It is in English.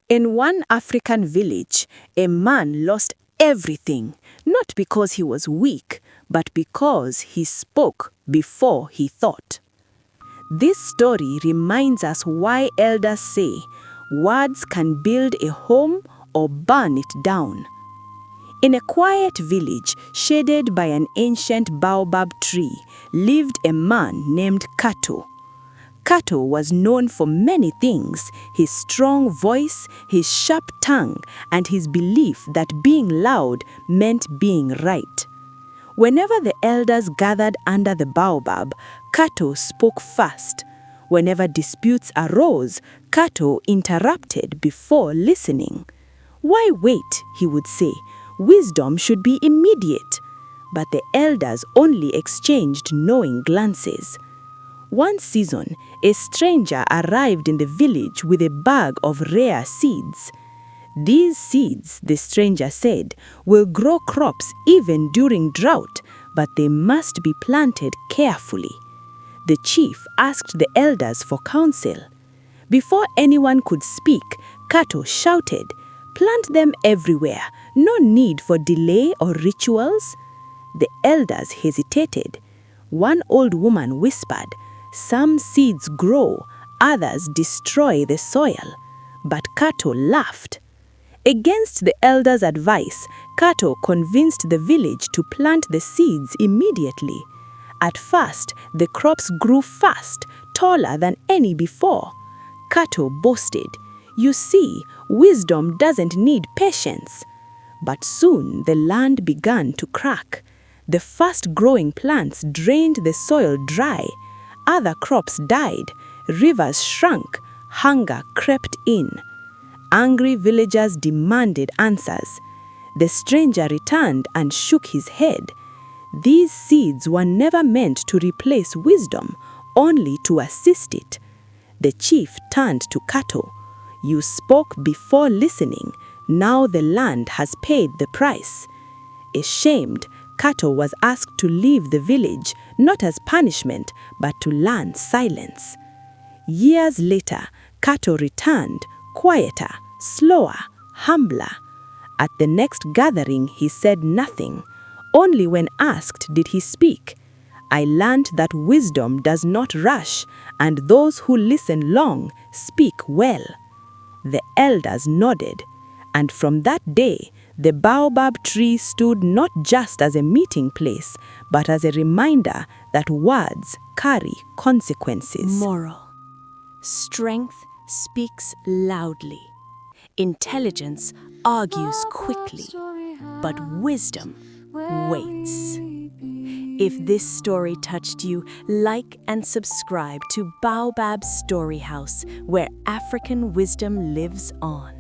In one African village, a man lost everything, not because he was weak, but because he spoke before he thought. This story reminds us why elders say words can build a home or burn it down. In a quiet village shaded by an ancient baobab tree lived a man named Kato. Kato was known for many things: his strong voice, his sharp tongue, and his belief that being loud meant being right. Whenever the elders gathered under the baobab, Kato spoke first. Whenever disputes arose, Kato interrupted before listening. "Why wait?" he would say. "Wisdom should be immediate." But the elders only exchanged knowing glances. One season, a stranger arrived in the village with a bag of rare seeds. "These seeds," the stranger said, "will grow crops even during drought, but they must be planted carefully." The chief asked the elders for counsel. Before anyone could speak, Kato shouted, "Plant them everywhere, no need for delay or rituals." The elders hesitated. One old woman whispered, "Some seeds grow, others destroy the soil." But Kato laughed. Against the elders' advice, Kato convinced the village to plant the seeds immediately. At first, the crops grew fast, taller than any before. Kato boasted, "You see, wisdom doesn't need patience." But soon the land began to crack. The fast-growing plants drained the soil dry. Other crops died, rivers shrunk, hunger crept in. Angry villagers demanded answers. The stranger returned and shook his head. These seeds were never meant to replace wisdom, only to assist it. The chief turned to Kato. "You spoke before listening. Now the land has paid the price." Ashamed, Kato was asked to leave the village, not as punishment, but to learn silence. Years later, Kato returned, quieter, slower, humbler. At the next gathering, he said nothing. Only when asked did he speak. "I learned that wisdom does not rush, and those who listen long speak well." The elders nodded, and from that day, the baobab tree stood not just as a meeting place, but as a reminder that words carry consequences. Moral: strength speaks loudly. Intelligence argues quickly, but wisdom waits. If this story touched you, like and subscribe to Baobab Story House, where African wisdom lives on.